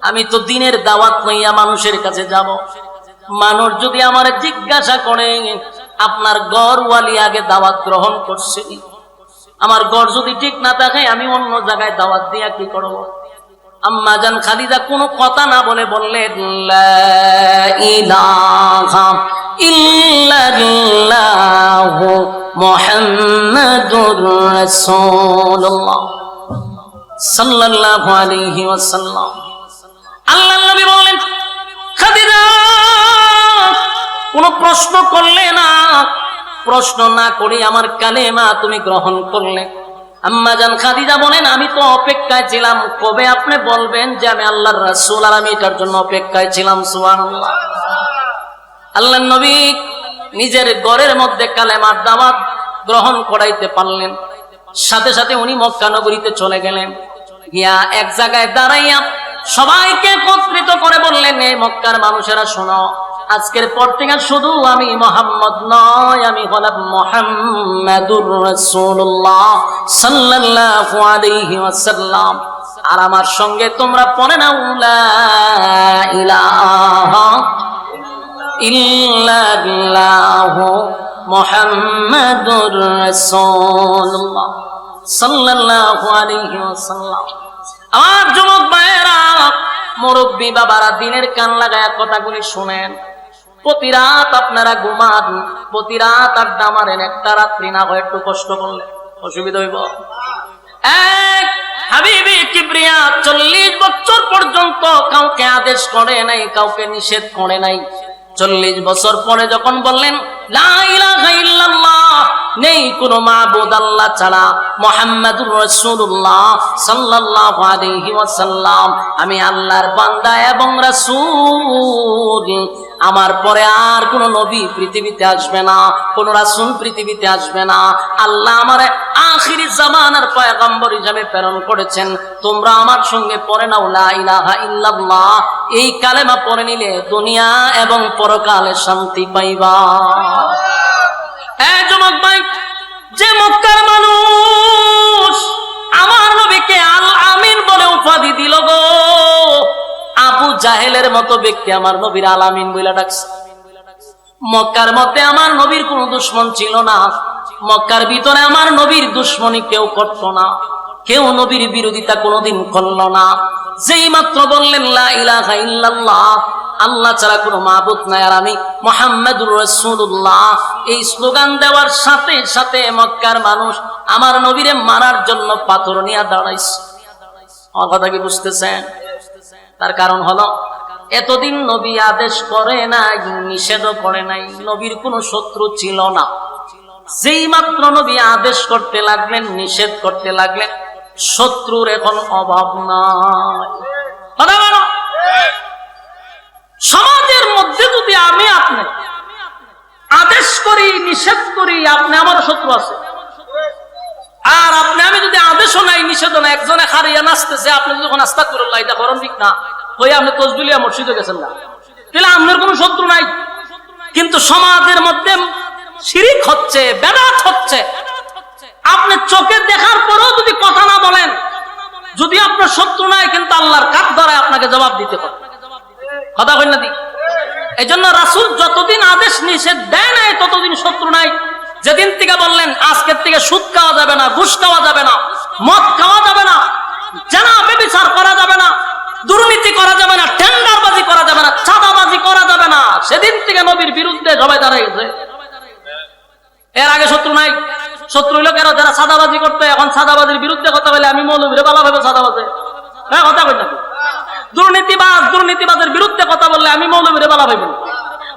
আমি তো দিনের দাওয়াত লইয়া মানুষের কাছে যাব। মানুষ যদি আমার জিজ্ঞাসা করে আপনার গড়ওয়ালি আগে দাওয়াত গ্রহণ করছে, আমার গড় যদি ঠিক না থাকে আমি অন্য জায়গায় দাওয়াত দিয়া কি করব? আম্মা জান খালিদা কোনো কথা না বলে বললেন, লা ইলাহা ইল্লাল্লাহু মুহাম্মাদুর রাসূলুল্লাহ সাল্লাল্লাহু আলাইহি ওয়াসাল্লাম। আল্লাহর নবী বললেন, খাদিজা কোনো প্রশ্ন করলে না, প্রশ্ন না করে আমার কালেমা তুমি গ্রহণ করলে। আম্মা জান খাদিজা বলেন, আমি তো অপেক্ষায় ছিলাম কবে আপনি বলবেন যে আমি আল্লাহর রাসূল, আর আমি এটার জন্য অপেক্ষায় ছিলাম। সুবহানাল্লাহ। আল্লাহর নবী নিজের ঘরের মধ্যে কালেমার দাওয়াত গ্রহণ করাইতে পারলেন। সাথে সাথে উনি মক্কা নগরীতে চলে গেলেন। গিয়া এক জায়গায় দাঁড়াইয়া সবাইকে একত্রিত করে বললেন, এই মক্কার মানুষেরা শোনো, আজকের পর থেকে শুধু আমি মুহাম্মদ নয়, আমি হলাম মুহাম্মাদুর রাসূলুল্লাহ সাল্লাল্লাহু আলাইহি ওয়াসাল্লাম। আর আমার সঙ্গে তোমরা পড়ে নাও, লা ইলাহা ইল্লাল্লাহু মুহাম্মাদুর রাসূলুল্লাহ সাল্লাল্লাহু আলাইহি ওয়াসাল্লাম। আমার যুবক ভাইয়েরা, মুরব্বী বাবারা, দিনের কান লাগায়া কথাগুলি শুনেন। প্রতি রাত আপনারা ঘুমান, প্রতি রাত আড্ডা মারেন, একটা রাত্রি না হয় একটু কষ্ট করলে অসুবিধা হইব। এক হাবিবি কিবরিয়া 40 বছর পর্যন্ত কাউকে আদেশ করে নাই, কাউকে নিষেধ করে নাই। 40 বছর পরে যখন বললেন লা ইলাহা ইল্লাল্লাহ, নেই কোনো মাবুদ আল্লাহ ছাড়া, মুহাম্মাদুর রাসূলুল্লাহ সাল্লাল্লাহু আলাইহি ওয়াসাল্লাম আমি আল্লাহর বান্দা এবং রাসূল, আমার পরে আর কোন নবী পৃথিবীতে আসবে না, কোন রাসূল পৃথিবীতে আসবে না। আল্লাহ আমারে আখিরি জামানার পয়গম্বর হিসেবে প্রেরণ করেছেন। তোমরা আমার সঙ্গে পড়ে নাও লা ইলাহা ইল্লাল্লাহ। এই কালেমা পড়ে নিলে দুনিয়া এবং পরকালে শান্তি পাইবা। এই যুবক ভাই, যে মক্কার মানুষ আমার নবীকে আল আমিন বলে উপাধি দিল গো, আবু জাহেলের মতো ব্যক্তি আমার নবীর আল আমিন বলে ডাকছে। মক্কার মধ্যে আমার নবীর কোনো দুশমন ছিল না, মক্কার ভিতরে আমার নবীর দুশমনি কেউ করত না, কেউ নবীর বিরোধিতা কোনোদিন করল না। যেই মাত্র বললেন লা ইলাহা ইল্লাল্লাহ, আল্লাহ ছাড়া কোনো মাবুদ নাই, আর আমি মুহাম্মাদুর রাসূলুল্লাহ, এই স্লোগান দেওয়ার সাথে সাথে মক্কার মানুষ আমার নবীরে মারার জন্য পাথর নিয়ে দাঁড়াইছে। আমার কথা কি বুঝতেছেন? তার কারণ হলো এতদিন নবী আদেশ করে নাই, নিষেধও করে নাই, নবীর কোনো শত্রু ছিল না। যেই মাত্র নবী আদেশ করতে লাগলেন, নিষেধ করতে লাগলেন, শত্রুর এখন অভাব নাই। সমাজের মধ্যে যদি আমি আপনি আদেশ করি, নিষেধ করি, আপনি আমারও শত্রু আছে। আর আপনি আমি যদি আদেশও নাই, নিষেধও নাই, একজনে হারিয়ে নাচতেছে, আপনি যখন আস্তাগফিরুল্লাহ এটা করেন ঠিক না, ওই আপনি তসবিলিয়া মসজিদে গেছেন না, তাহলে আপনার কোনো শত্রু নাই। কিন্তু সমাজের মধ্যে শিরিক হচ্ছে, বেদাত হচ্ছে। আপনি চোখে দেখার পরেও যদি কথা না বলেন, যদি আপনার শত্রু নাই, কিন্তু আল্লাহর কাঠ ধরায় আপনাকে জবাব দিতে হবে। কথা কই না দি? এই জন্য রাসূল যতদিন আদেশ নিষেধ দেয় নাই ততদিন শত্রু নাই। যেদিন থেকে বললেন আজকের থেকে সুদ খাওয়া যাবে না, ঘুষ খাওয়া যাবে না, মদ খাওয়া যাবে না, জানা ব্যভিচার করা যাবে না, দুর্নীতি করা যাবে না, টেন্ডারবাজি করা যাবে না, চাঁদাবাজি করা যাবে না, সেদিন থেকে নবীর বিরুদ্ধে সবাই দাঁড়ায় গেছে। এর আগে শত্রু নাই। শত্রু হইল কেন? যারা চাঁদাবাজি করতে, এখন চাঁদাবাজির বিরুদ্ধে কথা বলে আমি মৌলবীরে বালা ভাবে চাঁদাবাজে, হ্যাঁ কথা কই না? দুর্নীতিবাজের বিরুদ্ধে কথা বললে আমি মৌলবীরে বালা ভাইব।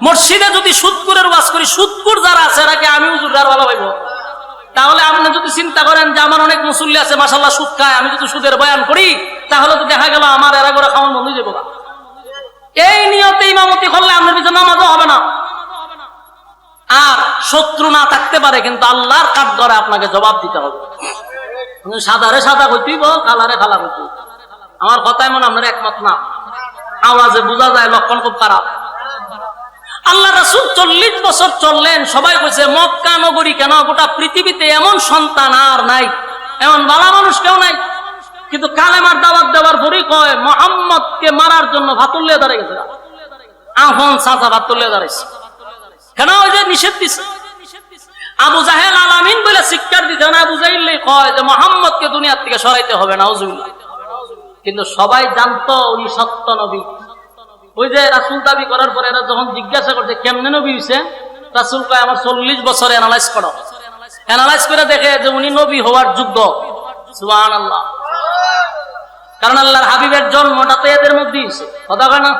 মসজিদে যদি সুদকুরের ওয়াজ করি, সুদকুর যারা আছে এরাকে আমি হুজুর আর বালা ভাইব। তাহলে আপনি যদি চিন্তা করেন যে আমার অনেক মুসল্লি আছে মাশাআল্লাহ সুদ খায়, আমি যদি সুদের বয়ান করি তাহলে তো দেখা গেল আমার এরা করে খাওয়ান বন্ধ হয়ে যাবো। এই নিয়তে ইমামতি করলে আপনার পিছনে নামাজও হবে না। আর শত্রু না থাকতে পারে, কিন্তু আল্লাহর কাঠ ধরে আপনাকে জবাব দিতে হবে। সাদারে সাদা কইতেইব, কালারে কালা কইতেইব। আমার কথায় মনে আপনার একমত না? আওয়াজে বোঝা যায় লক্ষণ খুব খারাপ। আল্লাহ রাসূল 40 বছর চললেন, সবাই কইছে মক্কা নগরী কেন, গোটা পৃথিবীতে এমন সন্তান আর নাই, এমন ভালো মানুষ কেউ নাই। কিন্তু কালেমার দাওয়াত দেওয়ার পরই কয় মুহাম্মদকে মারার জন্য ভাতুল্লিয়া দাঁড়িয়ে গেছে, এখন চাচা ভাতুল্লিয়া দাঁড়াইছে কেন? ওই যে নিষেধ দিছে। আবু জাহেল আলামিন বলে শিক্ষার দিতে না, আবু জাহেল কয় যে মুহাম্মদকে দুনিয়ার থেকে সরাইতে হবে না, নাউজুবিল্লাহ। কিন্তু সবাই জানতো উনি সত্য নবী। ওই যে রাসূল দাবি করার পরে এরা যখন জিজ্ঞাসা করছে কেমনে নবী হইছে, রাসূল কয় আমার 40 বছর অ্যানালাইজ করো, অ্যানালাইজ করে দেখে যে উনি নবী হওয়ার যোগ্য। সুবহানাল্লাহ। কারণ আল্লাহর হাবিবের জন্মটা তো এদের মধ্যে হইছে, কথা কয় না?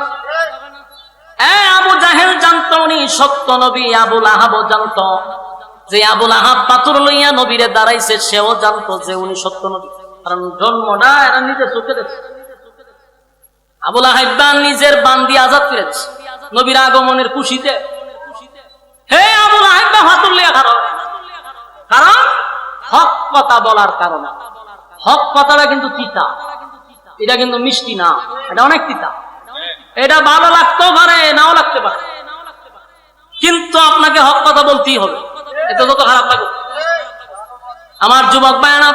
আবু জাহেল জানতো উনি সত্য নবী, আবু লাহাবও জানতো যে আবু লাহাব পাথর লইয়া নবীরে দাঁড়াইছে, সেও জানতো যে উনি সত্য নবী, কারণ জন্মটা এরা নিজের চোখে দেখছে। আবু লাহাব নিজের বান দিয়ে আজাদ করেছে নবীর আগমনের খুশিতে। হে আবু লাহাব পাথর লইয়া খারাপ, কারণ হক কথা বলার কারণে। হক কথাটা কিন্তু তিতা, এটা কিন্তু মিষ্টি না, এটা অনেক তিতা। এটা ভালো লাগতেও পারে, নাও লাগতে পারে, কিন্তু আপনাকে হক কথা বলতেই হবে, এটা যত খারাপ লাগে। আমার যুবক ভাইরা,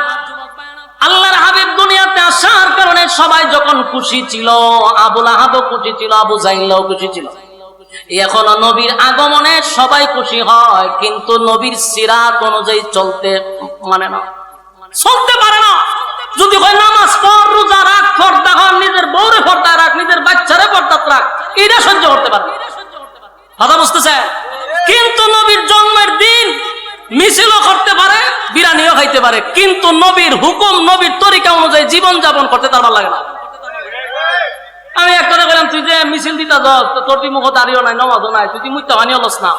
আল্লাহর হাবিব দুনিয়াতে আসার কারণে সবাই যখন খুশি ছিল, আবু লাহাবও খুশি ছিল, আবু জাহিলও খুশি ছিল। এখনো নবীর আগমনে সবাই খুশি হয়, কিন্তু নবীর সিরাত অনুযায়ী চলতে মানে না, চলতে পারে না। যদি হয় নামাজ পড়, রোজা রাখ, পর্দা কর, নিজের বউরে পর্দা রাখ, নিজের বাচ্চারে পর্দা রাখ, এটা সহ্য করতে পারে, কথা বুঝতেছে? কিন্তু নবীর জন্মের দিন মিছিলও করতে পারে, বিরানিও খাইতে পারে, কিন্তু নবীর হুকুম, নবীর তরিকা অনুযায়ী জীবন যাপন করতে তার ভালো লাগে না। আমি এক কথা বললাম, তুই যে মিছিল দিতা যাস, তোর তুই মুখ দাঁড়িয়েও নাই, নমাজও নাই, তুই মুখ হানি হলস না,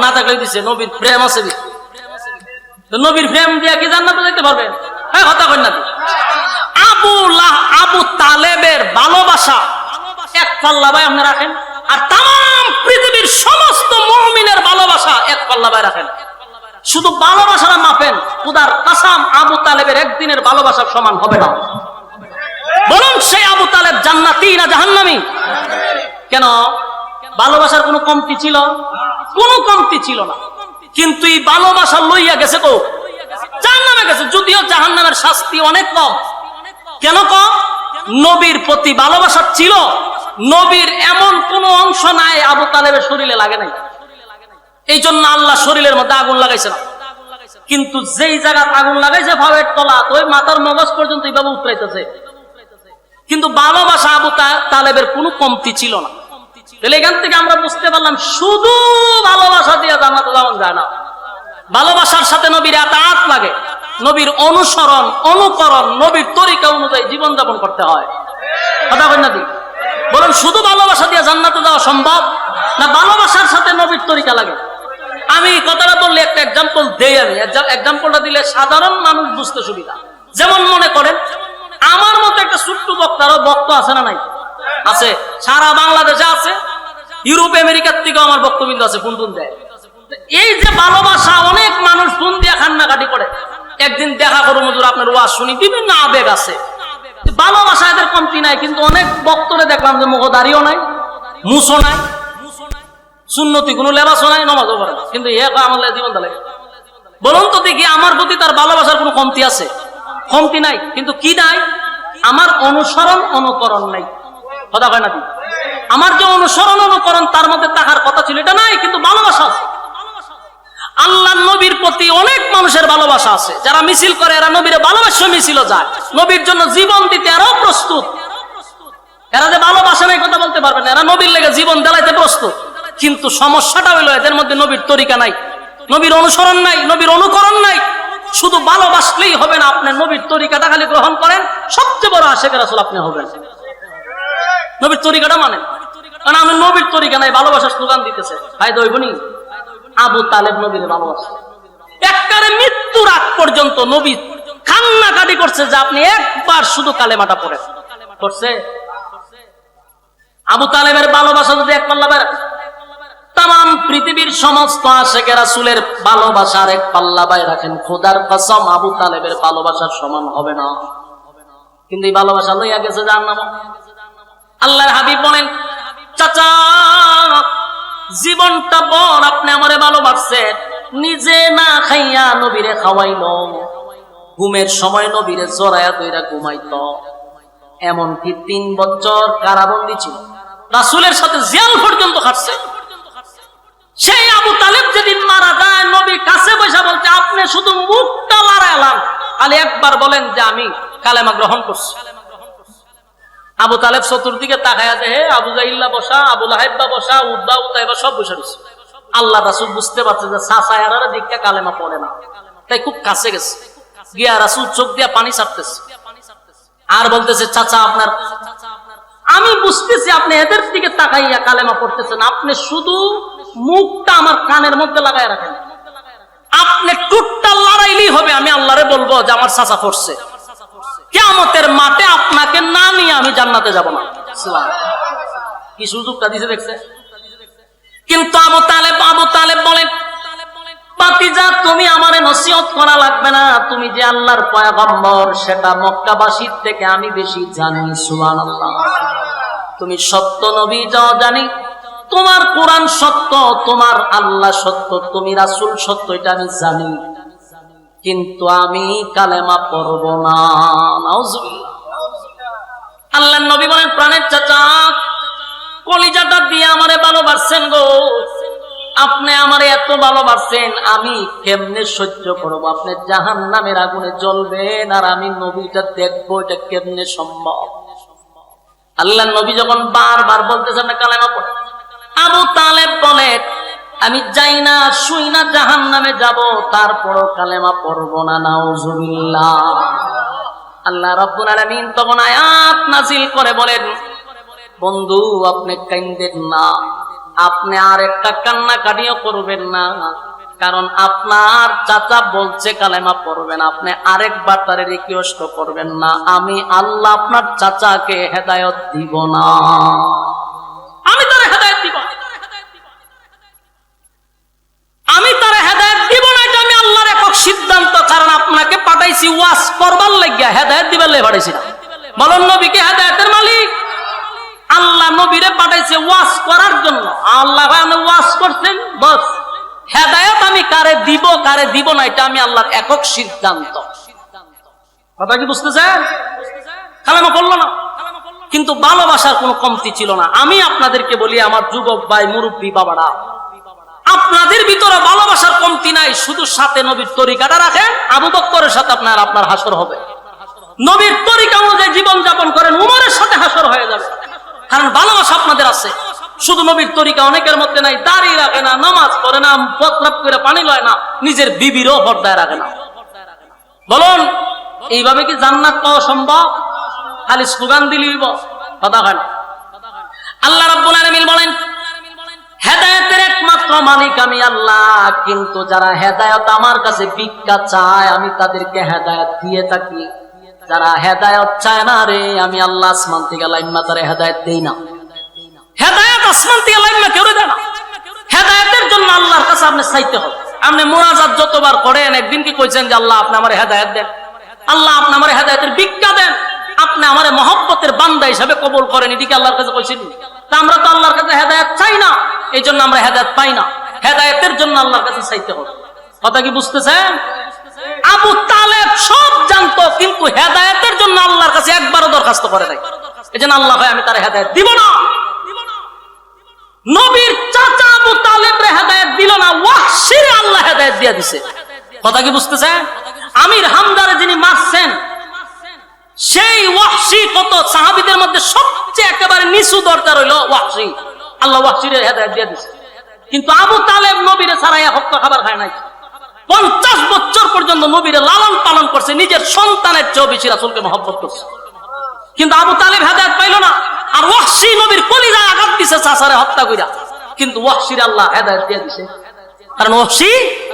না থাকলে দিছে নবীর প্রেম আছে, নবীর প্রেম দিয়ে কি জান্নাতে যেতে পারবেন? হ্যাঁ, কথা কই না। আবু তালেবের ভালোবাসা এক পাল্লা ভাই আপনি রাখেন, আর তাম পৃথিবীর সমস্ত মুমিনের ভালোবাসা এক পাল্লা ভাই রাখেন। শুধু ভালোবাসাটা মাপেন, খুদার কসম আবু তালেবের একদিনের ভালোবাসার সমান হবে না। বলুন সেই আবু তালেব জান্নাতি না জাহান্নামী? কেন? ভালোবাসার কোনো কমতি ছিল? কোনো কমতি ছিল না, কিন্তু এই ভালোবাসা লইয়া গেছে তো জাহান্নামে গেছে। যদিও জাহান্নামের শাস্তি অনেক কম। কেন কম? নবীর প্রতি ভালোবাসা ছিল, নবীর এমন কোন অংশ নাই আবু তালেবের শরীরে লাগে নাই, এই জন্য আল্লাহ শরীরের মধ্যে আগুন লাগাইছে না। কিন্তু যেই জায়গা আগুন লাগাইছে ভাবের তলা, ওই মাথার মগজ পর্যন্ত এইভাবে উতরাইতেছে, কিন্তু ভালোবাসা আবু তালেবের কোনো কমতি ছিল না। তাহলে এখান থেকে আমরা বুঝতে পারলাম শুধু ভালোবাসা দিয়ে জান্নাতে যাওয়া যায় না, ভালোবাসার সাথে নবীর আতাত লাগে, নবীর অনুসরণ, অনুকরণ, নবীর তরিকা অনুযায়ী জীবনযাপন করতে হয়, কথা বলেন না? বলুন শুধু ভালোবাসা দিয়ে জান্নাতে যাওয়া সম্ভব না ভালোবাসার সাথে নবীর তরিকা লাগে? আমি কথাটা বললে একটা এক্সাম্পল দেই। আমি এক্সাম্পলটা দিলে সাধারণ মানুষ বুঝতে সুবিধা। যেমন মনে করেন আমার মতো একটা ছোট্ট বক্তারও বক্তা আছে না নাই? আছে, সারা বাংলাদেশে আছে, ইউরোপ আমেরিকার থেকে আমার বক্তব্য আছে, ফোন টুন দেয়। এই যে ভালোবাসা, অনেক মানুষ ফোন দিয়ে কান্নাকাটি করে, একদিন দেখা করুন হুজুর আপনার ওয়াজ শুনি, বিভিন্ন আবেগ আছে, ভালোবাসা এদের কমতি নাই। কিন্তু অনেক বক্তরে দেখলাম যে মুখ দাঁড়িয়েও নাই, মুছও নাই, সুন্নতি কোনো লেবাসও নাই, নমাজও পড়ে না, কিন্তু আমার জীবনটা লাগে। বলুন তো দেখি আমার প্রতি তার ভালোবাসার কোনো কমতি আছে? কমতি নাই, কিন্তু কি নাই? আমার অনুসরণ অনুকরণ নাই, কথা হয় না? আমার যে অনুসরণ অনুকরণ তার মধ্যে থাকার কথা ছিল এটা নাই, কিন্তু ভালোবাসা আছে। আল্লাহ নবীর প্রতি অনেক মানুষের ভালোবাসা আছে, যারা মিছিল করে এরা নবীর ভালোবাসা মিছিল যায়, নবীর জন্য জীবন দিতে এরাও প্রস্তুত। এরা যে ভালোবাসা নাই কথা বলতে পারবে না, এরা নবীর লেগে জীবন দেলাইতে প্রস্তুত। কিন্তু সমস্যাটা হইলো এদের মধ্যে নবীর তরিকা নাই, নবীর অনুসরণ নাই, নবীর অনুকরণ নাই। শুধু ভালোবাসলেই হবে না, আপনি নবীর তরিকাটা খালি গ্রহণ করেন, সবচেয়ে বড় আশিকের রাসূল আপনি হবেন। নবীর তরিকাটা মানে, কারণ আমি নবীর তরিকা নাই, ভালোবাসার স্লোগান দিতেছে, ফায়দা হইব নি? আবু তালেব নবীর ভালোবাসা, একবারে মৃত্যুর আগ পর্যন্ত নবী কান্নাকাটি করছে যে আপনি একবার শুধু কালেমাটা পড়েন। করছে? আবু তালেবের ভালোবাসা যদি এক পাল্লা বের, তাম পৃথিবীর সমস্ত আশিকে রাসূলের ভালোবাসার এক পাল্লা বাই রাখেন, খোদার কসম আবু তালেবের ভালোবাসার সমান হবে না। কিন্তু এই ভালোবাসা লইয়া গেছে জাহান্নামে। আল্লাহর হাবিব বলেন, চাচা জীবনটা বড় আপনি আমারে ভালোবাসছেন, নিজে না খাইয়া নবীরে খাওয়াইল, ঘুমের সময় নবীরে জড়ায়া দইরা ঘুমাইতো। এমনকি 3 বছর কারাবন্দী ছিল, রাসূলের সাথে জেল পর্যন্ত খাটছে। সেই আবু তালেব যেদিন মারা যায়, নবী কাছে বসে বলছে, আপনি শুধু মুখটা লড়াইলাম, খালি একবার বলেন যে আমি কালেমা গ্রহণ করছি। আবু তালেব চতুর্দিকে তাকায়া দেখে আবু জাহিল্লা বসা, আবু লাহাইবা বসা, উদ্বা উতাইবা সব বসে রয়েছে। আল্লাহ রাসূল বুঝতে পারছে যে চাচা এরারে দিকটা কালেমা পড়ে না, তাই খুব কাছে গেছে, গিয়া রাসূল চোখ দিয়া পানি ছাড়তেছে আর বলতেছে, চাচা আপনার, আমি বুঝতেছি আপনি এদের দিকে তাকাইয়া কালেমা পড়তেছেন, আপনি শুধু মুখটা আমার কানের মধ্যে লাগায় রাখেন, আপনি টুটটা লড়াইলেই হবে, আমি আল্লাহরে বলবো যে আমার চাচা পড়ছে। কিয়ামতের মাঠে আপনাকে না নিয়ে আমি জান্নাতে যাব না। কি সুযোগটা দিছে দেখছে। কিন্তু আবু তালেব বলেন, ভাতিজা তুমি আমারে নসিহত করা লাগবে না, তুমি যে আল্লাহর পয়গম্বর সেটা মক্কাবাসীর থেকে আমি বেশি জানি। সুবহানাল্লাহ। তুমি সত্য নবী যাও জানি, তোমার কোরআন সত্য, তোমার আল্লাহ সত্য, তুমি রাসূল সত্য, এটা আমি জানি, কিন্তু আমি কালেমা পড়ব না। নাউজুবিল্লাহ। আল্লাহর নবী বলেন, প্রাণের চাচা, কলিজাটা দিয়ে আমারে ভালোবাসছেন গো, আপনি আমারে এত ভালোবাসছেন, আমি কেমনে সহ্য করব? আপনি জাহান্নামের আগুনে জ্বলবেন আর আমি নবীটা দেখবো, এটা কেমনে সম্ভব? আল্লাহর নবী যখন বারবার বলতেছেন না কালেমা পড়ে, আবু তালেব বলে, আমি যাই না শুই না জাহান্নামে যাব, তারপরও কালেমা পড়ব না। নাউজুবিল্লাহ। আল্লাহ রাব্বুল আলামিন তখন আয়াত নাযিল করে বলেন, বন্ধু আপনি কাঁদেন না, আপনি আর একটা কান্না কাটিও করবেন না, কারণ আপনার চাচা বলছে কালেমা পড়বেন, আপনি আরেকবার তারে রিকোয়েস্ট করবেন না, আমি আল্লাহ আপনার চাচাকে হেদায়েত দিব না, আমি তারে হেদায়েত দিব, আমি তারে হেদায়েত দিব না, এটা আমি আল্লাহর একক সিদ্ধান্ত। কারণ আপনাকে পাঠাইছি ওয়াজ করবার লাগিয়া, হেদায়েত দিবার লাগি পাঠাইছি না। বলেন নবীকে হেদায়েতের মালিক আল্লাহ, নবীরে পাঠাইছে ওয়াজ করার জন্য। আল্লাহ আপনি ওয়াজ করছেন, বস হেদায়েত আমি কারে দিব না, এটা আমি আল্লাহর একক সিদ্ধান্ত। কথা কি বুঝতেছেন? কালেমা পড়লো না, কিন্তু ভালোবাসার কোনো কমতি ছিল না। আমি আপনাদেরকে বলি, আমার যুবক ভাই, মুরব্বী বাবারা, আপনাদের ভিতরে ভালোবাসার কমতি নাই, শুধু সাথে নবীর তরিকাটা রাখেন, আবু বকরের সাথে আপনার হাসর হবে। নবীর তরিকা অনুযায়ী জীবন যাপন করেন, উমরের সাথে হাসর হয়ে যাবে, কারণ ভালোবাসা আপনাদের আছে। শুধু নবীর তরিকা অনেকের মধ্যে নাই, দাড়ি রাখে না, নামাজ পড়ে না, পত্রাপ করে পানি লয় না, নিজের বিবিরও পর্দায় রাখে না। বলুন এইভাবে কি জান্নাত পাওয়া সম্ভব? খালি স্লোগান দিলেই কথা হয় না। আল্লাহ রাব্বুল আলামিন বলেন, হেদায়েতের একমাত্র মালিক আমি আল্লাহ, কিন্তু যারা হেদায়েত আমার কাছে ভিক্ষা চায় আমি তাদেরকে হেদায়েত দিয়ে থাকি। যারা হেদায়েত চায় না রে, আমি আল্লাহ আসমান থেকে লাইম্মা তারে হেদায়েত দেই না। হেদায়েত আসমান থেকে লাইম্মা কেউ দেয় না। হেদায়েতের জন্য আল্লাহর কাছে আপনি চাইতে হবে। আপনি মুনাজাত যতবার করেন, একদিন কি কইছেন যে আল্লাহ আপনি আমারে হেদায়েত দেন, আল্লাহ আপনি আমারে হেদায়েতের ভিক্ষা দেন, আপনি আমারে মহব্বতের বান্দা হিসাবে কবুল করেন, এদিকে আল্লাহর কাছে কইছেন? তা আমরা তো আল্লাহর কাছে হেদায়েত চাই না, এই জন্য আমরা হেদায়েত পাই না। হেদায়েতের জন্য আল্লাহর কাছে চাইতে হবে। কথা কি বুঝতেছেন? আবু তালেব সব জানতো, কিন্তু হেদায়েতের জন্য আল্লাহর কাছে একবারও দরখাস্ত করে নাই। এজন্য আল্লাহ ভাই আমি তার হেদায়েত দিব না। নবীর চাচা আবু তালেবরে হেদায়েত দিল না, ওয়াহশিরে আল্লাহ হেদায়েত দিয়ে দিছে। কথা কি বুঝতেছেন? আমির হামদারে যিনি মারছেন, সেই ওয়াহশি কত সাহাবীদের মধ্যে সবচেয়ে একেবারে নিচু দরজা হইল ওয়াহশি। আল্লাহ ওয়াহশিরে হেদায়েত দিয়ে দিছে। কিন্তু আবু তালেব নবীরে ছাড়াইয়া হত্যা খাবার খায় নাই। 50 বছর পর্যন্ত নবীরে লালন পালন করছে, নিজের সন্তানের চেয়ে বেশি রাসূলকে মহব্বত করছে। কিন্তু আবু তালেব হেদায়েত পাইল না, আর ওয়াহশি নবীর কলিজায় আঘাত দিছে চাচারে হত্যা কইরা, কিন্তু ওয়াহশির আল্লাহ হেদায়েত দিয়ে দিছে। কারণ ওয়াহশি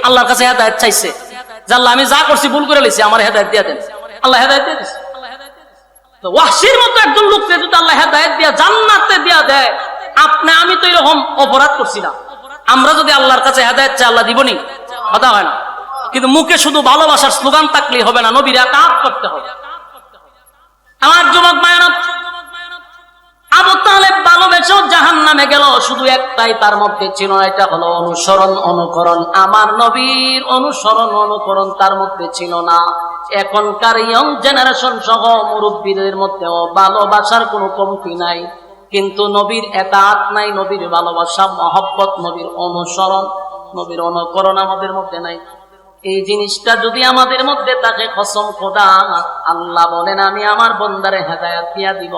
আল্লাহর কাছে হেদায়েত চাইছে যে আল্লাহ আমি যা করছি ভুল করে লইছি, আমার হেদায়েত দিয়ে দেন। আল্লাহ হেদায়েত দিয়ে দিছে। তো ওয়াহশির মতো একজন লোককে যদি আল্লাহ হেদায়েত দিয়া জান্নাতে দিয়া দেয়, আমি তো এরকম অপরাধ করছি না। আমরা যদি আল্লাহর কাছে হেদায়েত চাই, আল্লাহ দিবনি? কথা হয় না। কিন্তু মুখে শুধু ভালোবাসার স্লোগান থাকলেই হবে না, নবীর আতাত করতে হবে। আমার যুবক মায়েরা, আবু তালেব ভালোবেসেও জাহান্নামে গেল, শুধু একটাই তার মধ্যে ছিল, এটা হলো অনুসরণ অনুকরণ। আমার নবীর অনুসরণ অনুকরণ তার মধ্যে ছিল না। এখনকার ইয়ং জেনারেশন সহ মুরব্বীদের মধ্যেও ভালোবাসার কোনো কমতি নাই, কিন্তু নবীর এতাআত নাই, নবীর ভালোবাসা, মহব্বত, নবীর অনুসরণ, নবীর অনুকরণ আমাদের মধ্যে নাই। এই জিনিসটা যদি আমাদের মধ্যে থাকে, কসম খোদা, আল্লাহ বলেন আমি আমার বান্দারে হেদায়েত দিয়া দিব।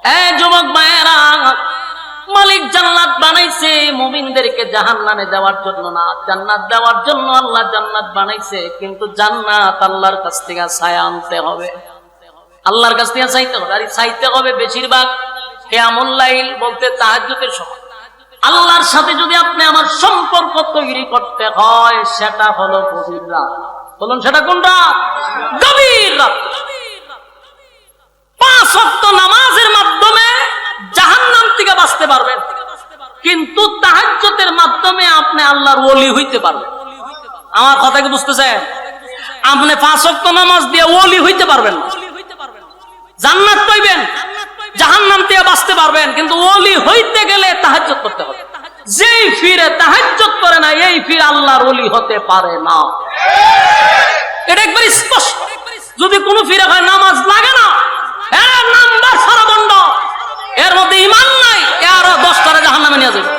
এই যুবক ভাইয়েরা, মালিক জান্নাত বানাইছে মুমিনদেরকে জাহান্নামে যাওয়ার জন্য না, জান্নাত দেওয়ার জন্য আল্লাহ জান্নাত বানাইছে। কিন্তু জান্নাত আল্লাহর কাছ থেকে ছায়া আনতে হবে, আল্লাহর কাছ থেকে চাইতে হবে। আর চাইতে হবে বেশিরভাগ কিয়ামুল লাইল বলতে তাহাজ্জুদের সময়। আল্লাহর সাথে যদি আপনি আমার সম্পর্ক তৈরি করতে হয়, সেটা হলো গভীর রাত। বলুন সেটা কোন রাত? গভীর রাত। 5 ওয়াক্ত নামাজের মাধ্যমে জাহান্নাম থেকে বাঁচতে পারবেন, কিন্তু তাহাজ্জুদের মাধ্যমে আপনি আল্লাহর ওলি হইতে পারবেন। আমার কথা কি বুঝতেছেন? আপনি 5 ওয়াক্ত নামাজ দিয়ে ওলি হইতে পারবেন না। জান্নাত পাইবেন, জাহান্নাম থেকে বাঁচতে পারবেন, কিন্তু ওলি হইতে গেলে তাহাজ্জুদ করতে হবে। যেই ফিরে তাহাজ্জুদ করে না, এই ফিরে আল্লাহর ওলি হতে পারে না। এটা একবার স্পষ্ট। যদি কোনো ফিরে হয় নামাজ লাগে না, এর নাম্বার সারা বন্ধ, এর মধ্যে ঈমান নাই, এর 10টারে জাহান্নামে নিয়ে যাবে।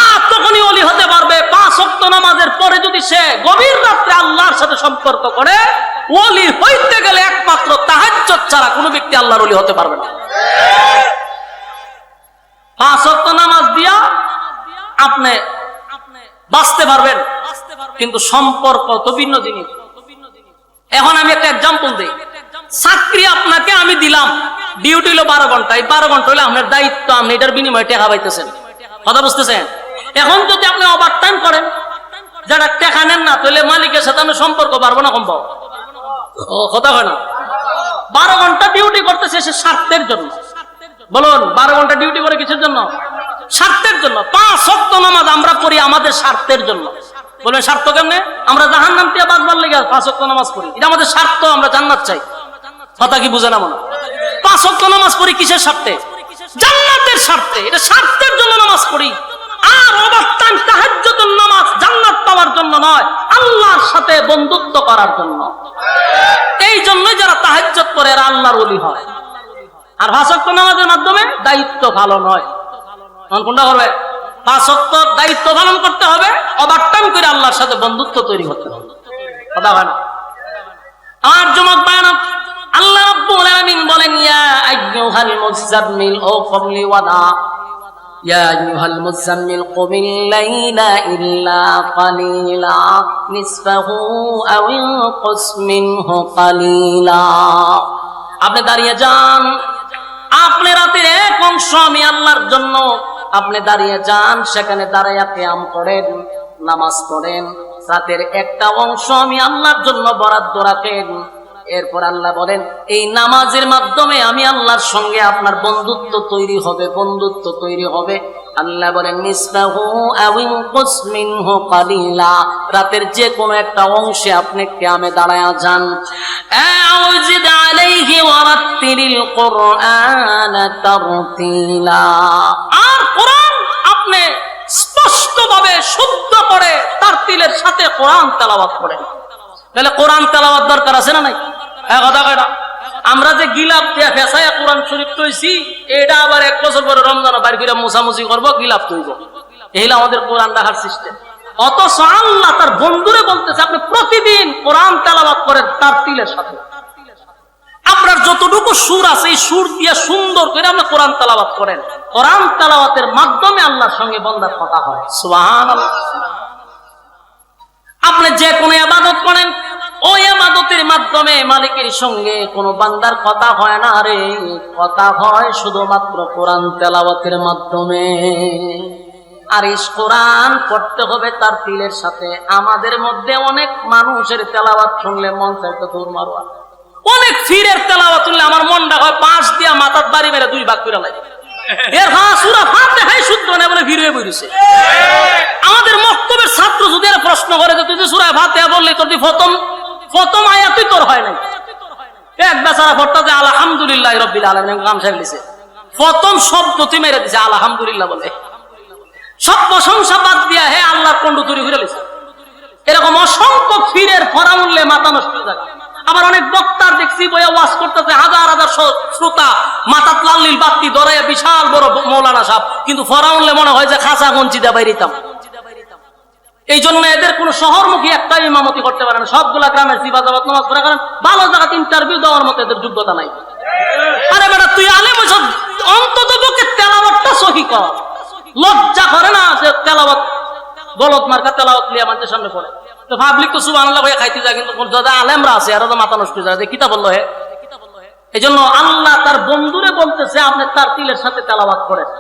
আর তখনই ওলি হতে পারবে 5 ওয়াক্ত নামাজের পরে যদি সে গভীর রাত্রে আল্লাহর সাথে সম্পর্ক করে। ওলি হইতে গেলে একমাত্র তাহাজ্জুদ ছাড়া কোনো ব্যক্তি আল্লাহর ওলি হতে পারবে না। 5 ওয়াক্ত নামাজ দিয়া আপনি বাঁচতে পারবেন, কিন্তু সম্পর্ক তো ভিন্ন জিনিস। এখন আমি একটা এক্সাম্পল দিই। চাকরি আপনাকে আমি দিলাম, ডিউটি হলো 12 ঘন্টা, এই 12 ঘন্টা হলো আপনার দায়িত্ব, আপনি এটার বিনিময়ে টাকা পাইতেছেন। কথা বুঝতেছেন? এখন যদি আপনি ওভার টাইম করেন, যারা টাকা নেন না, তাহলে মালিকের সাথে আমি সম্পর্ক পারবো না, সম্ভব? কথা হয় না। 12 ঘন্টা ডিউটি করতেছে সে স্বার্থের জন্য। বলুন 12 ঘন্টা ডিউটি করে কিসের জন্য? স্বার্থের জন্য। 5 ওয়াক্ত নামাজ আমরা পড়ি আমাদের স্বার্থের জন্য। বলবেন স্বার্থ কেমনে? আমরা জাহান্নাম থেকে বাঁচবার লেগে 5 ওয়াক্ত নামাজ পড়ি, এটা আমাদের স্বার্থ, আমরা জান্নাত চাই। কথা কি বুঝে না মনে? 5 ওয়াক্ত নামাজ পড়ি কিসের স্বার্থে? জান্নাতের স্বার্থে। এটা স্বার্থের জন্য নামাজ পড়ি। আর ওভারটাইম তাহাজ্জুদের নামাজ জান্নাত পাওয়ার জন্য নয়, আল্লাহর সাথে বন্ধুত্ব করার জন্য। এই জন্যই যারা তাহাজ্জুদ করে এরা আল্লাহর ওলি হয়। আর 5 ওয়াক্ত নামাজের মাধ্যমে দায়িত্ব ভালো নয়। কোনটা করবে? 5 ওয়াক্ত দায়িত্ব পালন করতে হবে, ওভারটাইম করে আল্লাহর সাথে বন্ধুত্ব তৈরি করতে হবে। কথা হয় না? আর যুবক ভাইরা, আল্লাহ রাব্বুল আলামিন বলেন, ইয়া আইয়ুহাল মুযাম্মিল ও কমলি ওয়াদা, ইয়া আইয়ুহাল মুযাম্মিল কুমিল লাইলা ইল্লা কালিলা নিসফাহু আও ইনকুস মিনহু কালিলা। আপনি দাঁড়িয়ে যান, আপনি রাতের এক অংশ আমি আল্লাহর জন্য আপনি দাঁড়িয়ে যান, সেখানে দাঁড়াইয়া কিয়াম করেন, নামাজ পড়েন। রাতের একটা অংশ আমি আল্লাহর জন্য বরাদ্দ রাখেন। এরপর আল্লাহ বলেন, এই নামাজের মাধ্যমে আমি আল্লাহর সঙ্গে আপনার বন্ধুত্ব তৈরি হবে, বন্ধুত্ব তৈরি হবে। আল্লাহ বলেন, নিসফাহু আও ইনকুস মিনহু কালিলা, রাতের যে কোনো একটা অংশে আপনি কিয়ামে দাঁড়ায়া যান। আউজিদ আলাইহি ওয়ারাত্তিলিল কুরআনা তারতিলা। আর কোরআন আপনি স্পষ্টভাবে শুদ্ধ করে তারতিলের সাথে কোরআন তেলাওয়াত করেন। তাহলে কোরআন তেলাওয়াত দরকার আছে না নাই? কথা কয়টা? আমরা যে গিলাপ দিয়া ফেসায়া কোরআন শরীফ তৈছি, এটা আবার 1 বছর পরে রমজানে বাইরে ফিরে মোছামুছি করবো, গিলাপ তৈব। এই আমাদের কোরআন রাখার সিস্টেম। অথচ আল্লাহ তার বন্ধুরে বলতেছে, আপনি প্রতিদিন কোরআন তেলাওয়াত করেন তারতিলের সাথে। আপনার যতটুকু সুর আছে, এই সুর দিয়ে সুন্দর করে আপনি কোরআন তেলাওয়াত করেন। কোরআন তেলাওয়াতের মাধ্যমে আল্লাহর সঙ্গে বান্দার কথা হয়। সুবহানাল্লাহ। আপনি যে কোনো ইবাদত করেন, ওই ইবাদতের মাধ্যমে মালিকের সঙ্গে কোনো বান্দার কথা হয় না রে, কথা হয় শুধুমাত্র কোরআন তেলাওয়াতের মাধ্যমে। আর এই কোরআন পড়তে হবে তার তিলের সাথে। আমাদের মধ্যে অনেক মানুষের তেলাওয়াত শুনলে মন চাইতে দৌড় মারোয়া, অনেক ফিরের তেলাওয়াত শুনলে আমার মনটা হয় 5 দিয়া মাথার বাড়ি মেরে 2 ভাগ করে লাগে। এর সূরা ফাতিহাই শুদ্ধ না বলে ফিরে বইছে। আমাদের মক্তবের ছাত্র যদি এর প্রশ্ন করে যে তুই যে সূরা ফাতিহা বললি, তোর প্রথম আয়াতই তোর হয় নাই। এক বেচারা পড়তে যে আলহামদুলিল্লাহি রাব্বিল আলামিন গামছা লিছে, প্রথম শব্দটি মেরে দিছে আলহামদুলিল্লাহ বলে, সব প্রশংসা বাদ দিয়া হে আল্লাহর কন্ড তৈরি করে দিছে। এরকম অসংখ্য ফিরের ফরামূল্যে মাথা নষ্ট হয়ে যায়। আবার অনেক বক্তার দেখছি বইয়া ওয়াজ করতেছে, হাজার হাজার শ্রোতা মাথাত লাল্লিল বাত্তি ধরাইয়া বিশাল বড় মৌলানা সাহেব, কিন্তু ফরামূল্যে মনে হয় যে খাঁচা গঞ্জিদা বাইরিতাম। এই জন্য এদের কোন শহরমুখী একটা ইমামতি করতে পারে না, সবগুলা গ্রামের সিফাজাবাদ নামাজ পড়া, কারণ ভালো জায়গাতে ইন্টারভিউ দেওয়ার মতো এদের যোগ্যতা নাই। আরে বেটা তুই আলেম হইছ, অন্তত পক্ষে তেলাওয়াতটা সহি কর। লজ্জা করে না যে তেলাওয়াত গলত মার্কা তেলাওয়াত লিয়া মানুষের সামনে পড়ে, তো পাবলিক তো সুবহানাল্লাহ হয়ে খাইতে যায়, কিন্তু যারা আলেমরা আছে এরা তো মাথা নষ্ট হয়ে যায়, কিতাব বললো হে। এই জন্য আল্লাহ তার বন্ধুরে বলতেছে আপনি তার তিলের সাথে তেলাওয়াত করেন।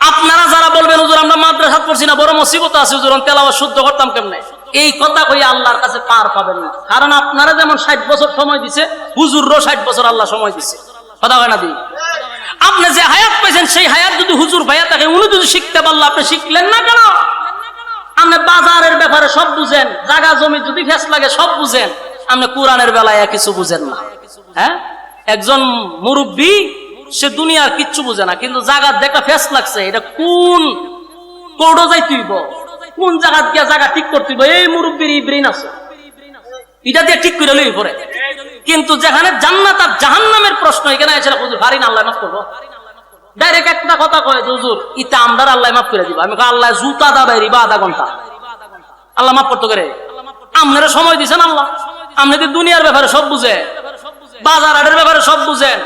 আপনারা যারা বলবেন হুজুর আমরা মাদ্রাসা পড়ছি না, বড় মুসিবত আছে হুজুর, তেলাওয়াত শুদ্ধ করতাম কেমনে, এই কথা কই আল্লাহর কাছে পার পাবেন না। কারণ আপনারা যেমন 60 বছর সময় দিছে, হুজুরও 60 বছর আল্লাহ সময় দিছে, কথা হয় না দি। আপনি যে হায়াত পাইছেন সেই হায়াত যদি হুজুর ভাইয়া থাকে, উনি যদি শিখতে পারলো আপনি শিখলেন না কেন? আপনি বাজারের ব্যাপারে সব বুঝেন, জায়গা জমি যদি ফেস লাগে সব বুঝেন, আপনি কোরআনের বেলায় কিছু বুঝেন না। হ্যাঁ, একজন মুরব্বী সে দুনিয়ার কিচ্ছু বুঝে না, কিন্তু জায়গা দেখা ফেস লাগছে, এটা কোন কোডো যাইতেইব, কোন জায়গা গিয়া জায়গা ঠিক করতেইব, এই মুরব্বীর এই ব্রেন আছে, এটা দিয়ে ঠিক করে লই পরে। কিন্তু যেখানে জান্নাত আর জাহান্নামের প্রশ্ন, এখানে এসে হুজুর পারি না, আল্লাহ মাফ করবো, ডাইরেক্ট একটা কথা কয় যে হুজুর ইতা আমরা আল্লাহ মাফ করে দিব। আমি আল্লাহ জুতা দা বাইরি বা আধা ঘন্টা আল্লাহ মাফ করতে করে, আপনারা সময় দিচ্ছেন আল্লাহ, আপনাদের দুনিয়ার ব্যাপারে সব বুঝে, বাজার হাটের ব্যাপারে সব বুঝেন,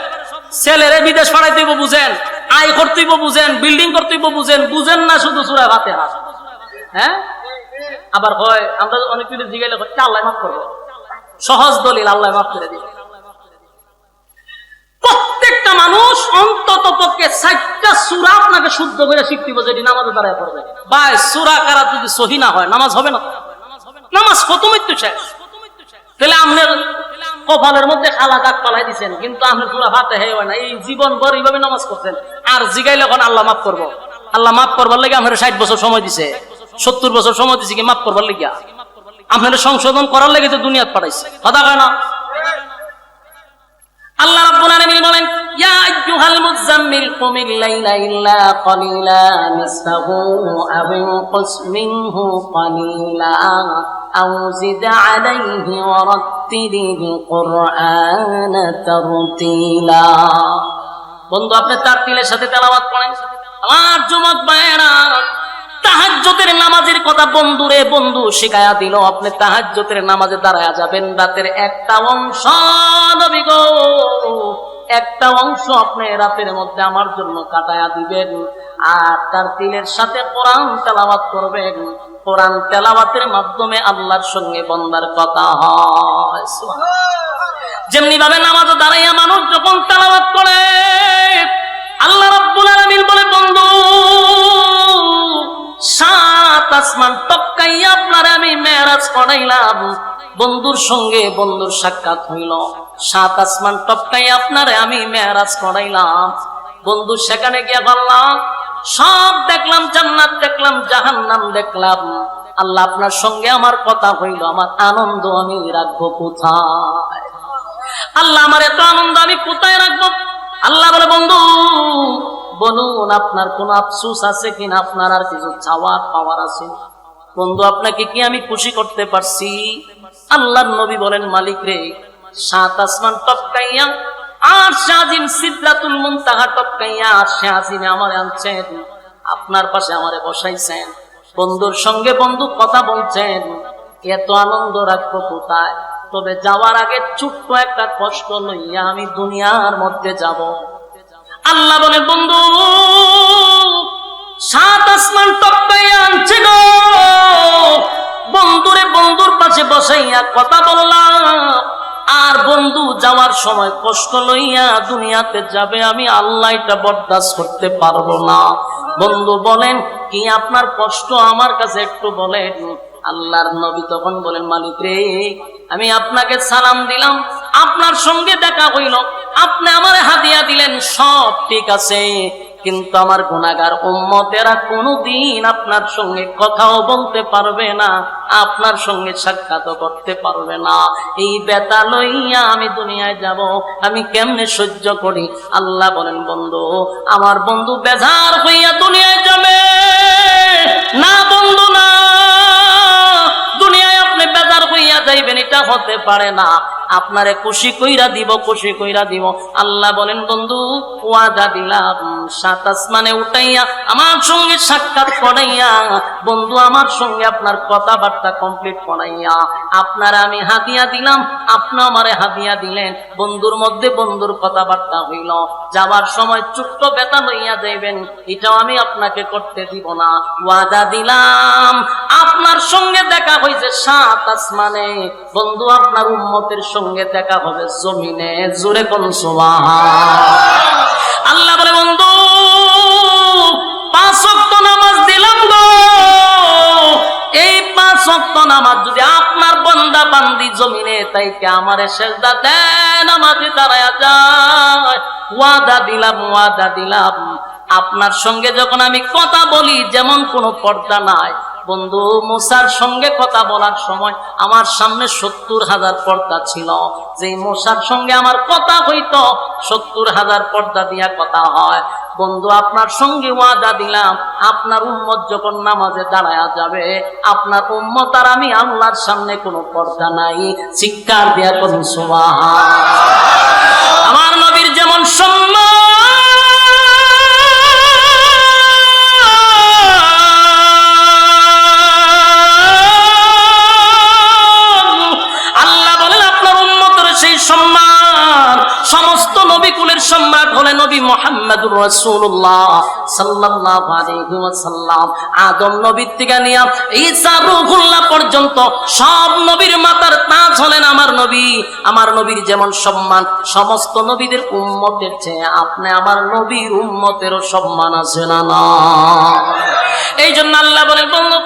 ছেলেরে বিদেশ পাঠাইতেইব বুঝেন, আয় করতেইব বুঝেন, বিল্ডিং করতেইব বুঝেন, বুঝেন না শুধু সূরা ফাতিহা। হ্যাঁ, আবার হয় আমরা অনেক কিছু জিজ্ঞাসা করছি আল্লাহ মাফ করবো, সহজ দলিল আল্লাহ মাফ করে দিবে। প্রত্যেকটা মানুষ অন্তত পক্ষে 60টা সূরা আপনাকে শুদ্ধ করে শিখতে হবে, যেটি নামাজের দ্বারা পড়বে। ভাই সূরা কারাত যদি সহি না হয় নামাজ হবে না, নামাজ খতমই তো শেষ। তাহলে আপনার কপালের মধ্যে খালা দাগ পালাই দিচ্ছেন, কিন্তু আপনি সূরা ফাতিহা হয় না, এই জীবন ভর এইভাবে নামাজ করছেন, আর জিগাইলে এখন আল্লাহ মাফ করবো। আল্লাহ মাফ করবার লাগে আপনার 60 বছর সময় দিছে, 70 বছর সময় দিছে কি মাফ করবার লাগিয়া? আপনার সংশোধন করার লাগে তো দুনিয়াত পাঠাইছে, কথা কয় না? আল্লাহ রাব্বুল আলামিন বলেন, ইয়া আইয়ুহাল মুযাম্মিল কুমিল লাইলা ইল্লা ক্বালিলা নিসফাহু আও ইনকুস মিনহু ক্বালিলা আও জিদ আলাইহি ওয়া রাত্তিলিল কুরআনা তারতিলা। বন্ধু আপনি তারতিলের সাথে তেলাওয়াত করেন। আমার যুবক ভাইয়েরা, তাহাজ্জুদের নামাজের কথা বন্ধুরে বন্ধু শিখায়া দিল। আপনি তাহাজ্জুদের নামাজে দাঁড়ায়া যাবেন, রাতের একটা অংশ নবী গো, একটা অংশ আপনি রাতের মধ্যে আমার জন্য কাটায়া দিবেন, আর তার তিলের সাথে কোরআন তেলাওয়াত করবেন। কোরআন তেলাওয়াতের মাধ্যমে আল্লাহর সঙ্গে বান্দার কথা হয়। যেমনি ভাবে নামাজে দাঁড়াইয়া মানুষ যখন তেলাওয়াত করে, আল্লাহ রাব্বুল আলামিন বলে, বন্ধু 7 আসমান টপকাইয়া আপনারে আমি মেরাজ করাইলাম। বন্ধুর সঙ্গে বন্ধুর সাক্ষাৎ হইল, 7 আসমান টপকাইয়া আপনারে আমি মেরাজ করাইলাম। বন্ধু সেখানে গিয়া বললাম, সব দেখলাম, জান্নাত দেখলাম, জাহান্নাম দেখলাম। আল্লাহ আপনার সঙ্গে আমার কথা হইল, আমার আনন্দ আমি রাখবো কোথায়? আল্লাহ আমার এত আনন্দ আমি কোথায় রাখবো? আল্লাহ বলে, বন্ধু বলুন আপনার কোন আফসোস আছে কিনা, আপনার আর কিছু চাওয়ার পাওয়ার আছে? বন্ধু আপনাকে কি আমি খুশি করতে পারছি? আল্লাহর নবী বলেন, মালিক রে 7 আসমান টপকাইয়া আরশে আজিম সিদরাতুল মুনতাহা টপকাইয়া আরশে আজিমে আমারে আনছেন, আপনার পাশে আমারে বসাইছেন, বন্ধুর সঙ্গে বন্ধু কথা বলছেন, এত আনন্দ রাখবো কোথায়? তবে যাওয়ার আগে ছোট্ট একটা কষ্ট লইয়া আমি দুনিয়ার মধ্যে যাব। আল্লাহ বলে, বন্ধু 7 আসমান টপকাইয়া আনছে গো, বন্ধুরে বন্ধুর পাশে বসাইয়া কথা বললাম, আর বন্ধু যাওয়ার সময় কষ্ট লইয়া দুনিয়াতে যাবে, আমি আল্লাহ এটা বরদাস্ত করতে পারবো না। বন্ধু বলেন, কি আপনার কষ্ট আমার কাছে একটু বলেন। আল্লাহর নবী তখন বলেন, মালিক রে আমি আপনাকে সালাম দিলাম, আপনার সঙ্গে দেখা হইল, আপনি আমারে হাদিয়া দিলেন, সব ঠিক আছে, কিন্তু আমার গুনাহগার উম্মতেরা কোনোদিন আপনার সঙ্গে কথাও বলতে পারবে না, আপনার সঙ্গে সাক্ষাৎ করতে পারবে না। এই ব্যথা লইয়া আমি দুনিয়ায় যাব, আমি কেমনে সহ্য করি? আল্লাহ বলেন, বন্ধু, আমার বন্ধু বেজার হইয়া দুনিয়ায় যাবে না। বন্ধু না, দুনিয়ায় আপনি বেজার হইয়া যাইবেন এটা হতে পারে না। আপনারে খুশি কইরা দিব, খুশি কইরা দিব। আল্লাহ বলেন, বন্ধু ওয়াদা দিলাম, সাত আসমানে উঠাইয়া আমার সঙ্গে সাক্ষাৎ করাইয়া, বন্ধু আমার সঙ্গে আপনার কথাবার্তা কমপ্লিট করাইয়া আপনার আমি হাদিয়া দিলাম, আপনি আমারে হাদিয়া দিলেন। বন্ধুর মধ্যে বন্ধুর কথাবার্তা হইল, যাবার সময় ছোট্ট ব্যথা লইয়া যাইবেন, এটাও আমি আপনাকে করতে দিব না। ওয়াদা দিলাম, আপনার সঙ্গে দেখা হইছে সাত আসমানে, বন্ধু আপনার উম্মতের সঙ্গে দেখা হবে জমিনে। জোরে কোন সুবহান। আল্লাহ বলে, বন্ধু 5 ওয়াক্ত নামাজ দিলাম গো, এই 5 ওয়াক্ত নামাজ যদি আপনার বান্দা বান্দি জমিনে তাইকে আমারে সেজদা দেন, নামাজে দাঁড়ায়া যায়, ওয়াদা দিলাম, ওয়াদা দিলাম, আপনার সঙ্গে যখন আমি কথা বলি যেমন কোনো পর্দা নাই। বন্ধু মুসার সঙ্গে কথা বলার সময় আমার সামনে 70,000 পর্দা ছিল, যে মুসার সঙ্গে আমার কথা হইতো 70,000 পর্দা দিয়া কথা হয়। বন্ধু আপনার সঙ্গে ওয়াদা দিলাম, আপনার উম্মত যখন নামাজে দাঁড়ায়া যাবে, আপনার উম্মত আর আমি আল্লাহর সামনে কোনো পর্দা নাই। চিৎকার দিয়া করুন সুবহান। আমার নবীর যেমন সম্মান, সম্মান সমস্ত নবী কুলের সম্রাট হলেন নবী মুহাম্মদুর রাসূলুল্লাহ সাল্লাল্লাহু আলাইহি ওয়াসাল্লাম। আদম নবীর থেকে নিয়ে ঈসা রূহুল্লাহ পর্যন্ত সব নবীর মাথার তাজ হলেন আমার নবী। আমার নবীর যেমন সম্মান সমস্ত নবীদের উম্মতের চেয়ে আপনি আমার নবীর উম্মতেরও সম্মান আছে না? না। এই জন্য আল্লাহ বলেন, বন্ধু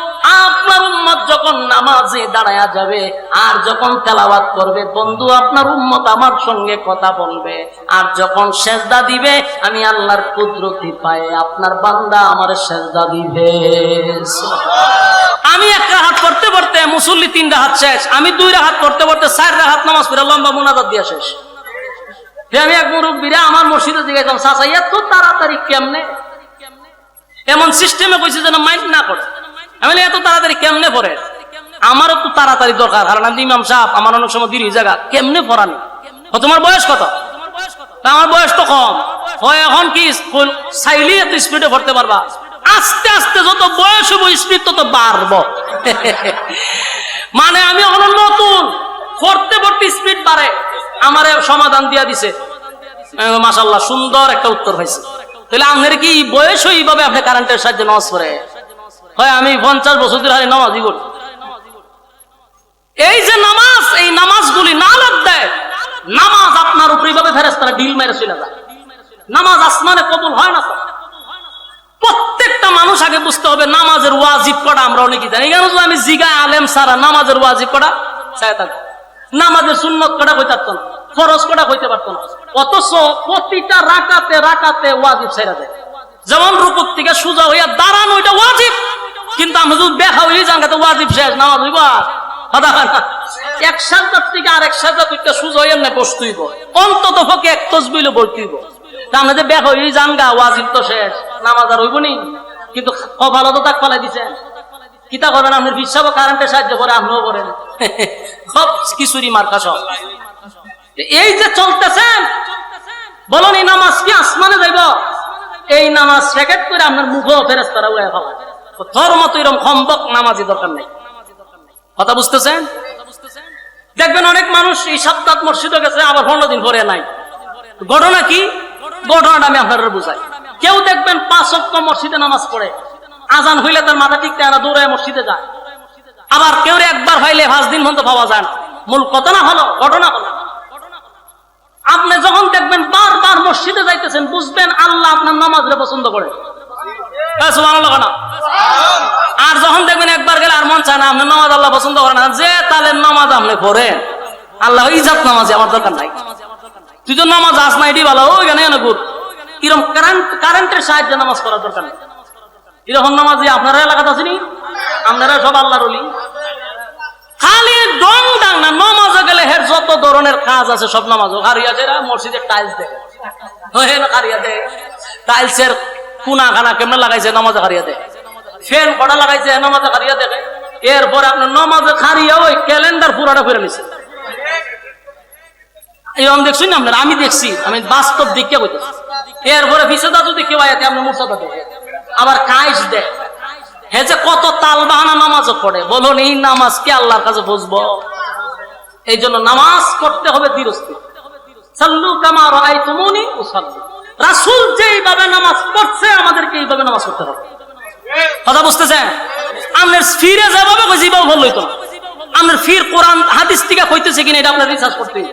আপনার উম্মত যখন নামাজে দাঁড়ায়া যাবে আর যখন তেলাওয়াত করবে, বন্ধু আপনার উম্মত আমার সঙ্গে কথা বলবে, আর যখন সেজদা দিবে আমি আল্লাহর কুদরতি পায়ে আপনার বান্দা আমার সেজদা দিবে। আমি 1 রাকাত পড়তে পড়তে মুসল্লি 3 রাকাত শেষ, আমি 2 রাকাত পড়তে পড়তে 4 রাকাত নামাজ পড়ে লম্বা মুনাজাত দিয়া শেষ। আমি এক মুরব্বিরা আমার মসজিদে জিজ্ঞাসা, চাচা এত তাড়াতাড়ি কেমনে? এমন সিস্টেমে কইছে যেন মাইন্ড না করে। আমি এত তাড়াতাড়ি কেমনে পড়ে? আমারও তো তাড়াতাড়ি দরকার, কারণ আমি ইমাম সাহেব, আমার অনেক সময় দেরি জায়গা, কেমনে পড়ানি? তোমার বয়স কত? আমার বয়স তো কম। এখন কি চাইলে এত স্পিডে পড়তে পারবা? আস্তে আস্তে যত বয়স হবো স্পিড তত বাড়বো। মানে আমি এখন নতুন, পড়তে পড়তে স্পিড বাড়ে। আমারে সমাধান দিয়া দিছে, মাশাআল্লাহ সুন্দর একটা উত্তর পাইছে। তাহলে আপনার কি বয়স এইভাবে আপনি কারেন্টের সাহায্যে নামাজ পড়ে? হয় আমি 50 বছর ধরে হারে নামাজই করি। এই যে নামাজ, এই নামাজগুলি না লাভ দেয়, নামাজ আপনার উপর এইভাবে ফেরেশতারা ডিল মেরে চলে যায়। নামাজ আসমানে কবুল হয় না। প্রত্যেকটা মানুষ আগে বুঝতে হবে নামাজের ওয়াজিব পড়া আমরা অনেকেই জানি। কেন আমি জিগা আলেম সারা নামাজের ওয়াজিব পড়া চাই থাকি, নামাজের সুন্নত কটা কইতে পারতো না, ফরজ কটা কইতে পারতো না, অথচ প্রতিটা রাকাতে রাকাতে ওয়াজিব ছেড়ে দেয়। যেমন রুকুর থেকে সোজা হইয়া দাঁড়ানো এটা ওয়াজিব, কিন্তু আমি যদি দেখা হয়ে জানগাতে ওয়াজিব শেষ, নামাজ হইব এক সাজদার থেকে আরেক সাজদা তুইটা সোজা হইয়া না বসতে হইব, অন্তত পক্ষে এক তাসবিহ বলতে হইব। তাহলে যে দেখা হয়ে জানগা ওয়াজিব তো শেষ, নামাজ আর হইব নি। কিন্তু কপালও তো তাক পালাই দিছে। কিতা করেন আপনার বিশ্বাস কারেন্টের সাহায্য করে, আপনিও করেন সব কিছুরই মার্কা সব। এই যে চলতেছেন, বলুন এই নামাজ কি আসমানে যাইব? এই নামাজ প্যাকেট করে আপনার মুখও ফেরেশতারা উড়ায় খাওয়া। তোর মতো এরকম সম্ভব নামাজি দরকার নেই। কথা বুঝতেছেন? দেখবেন অনেক মানুষ এই সপ্তাহ মসজিদে গেছে, আবার 15 দিন পরে নাই। ঘটনা কি? ঘটনাটা আমি আপনারা বুঝাই। কেউ দেখবেন 5 ওয়াক্ত মসজিদে নামাজ পড়ে, আজান হইলে তার মাথা ঠিক না, দৌড়ায় মসজিদে যায়। আবার কেউ একবার হইলে 5 দিন পর্যন্ত পাওয়া যায় না। মূল কথা না হলো ঘটনা হলো, আপনি যখন দেখবেন বারবার মসজিদে যাইতেছেন, বুঝবেন আল্লাহ আপনার নামাজকে পছন্দ করে। আর যখন দেখবেন একবার গেলে আর মন চায় না, আপনার নামাজ আল্লাহ পছন্দ করে না, যে তাহলে নামাজ আপনি পড়েন, আল্লাহ ইজাত নামাজে আমার দরকার নাই। তুই তো নামাজ আস না, এটি ভালো, ওইখানে ঘুর। এরকম কারেন্টের সাহায্যে নামাজ পড়ার দরকার নেই। এরকম নামাজি আপনারা এলাকাতে আসেনি? আপনারা সব আল্লাহর ওলি। খালি ডং ডাং না, নামাজে গেলে হের যত ধরনের কাজ আছে সব নামাজও হারিয়া যায়। মসজিদের টাইলস দেখে হারিয়া দেয়, টাইলসের কুনা খানা কেমন লাগাইছে নামাজে হারিয়া দেয়, ফ্যান কটা লাগাইছে নামাজে হারিয়া দেখে। এরপরে আপনার নামাজে হারিয়া ওই ক্যালেন্ডার পুরাটা ফিরে নিছে। এরকম দেখছেন না আপনারা? আমি দেখছি, আমি বাস্তব দিকে বলতেছি। এরপরে ফিসেদা যদি কেউ আয়াতে আপনি মুর্শাদা দেখে আবার কাইস দেয়। হে যে কত তাল বাহানা নামাজও পড়ে, বলুন এই নামাজ কে আল্লাহর কাছে বুঝবো? এই জন্য নামাজ পড়তে হবে ধীরস্থির। সাল্লু কামা রাআইতুমুনি উসাল্লি। রাসূল যেইভাবে নামাজ পড়ছে আমাদেরকে এইভাবে নামাজ পড়তে হবে। কথা বুঝতেছেন? আপনার ফিরে যাবে যেভাবে বললই তো আপনার ফির কোরআন হাদিস থেকে কইতেছে কিনা এটা আপনার রিসার্চ করতে হবে।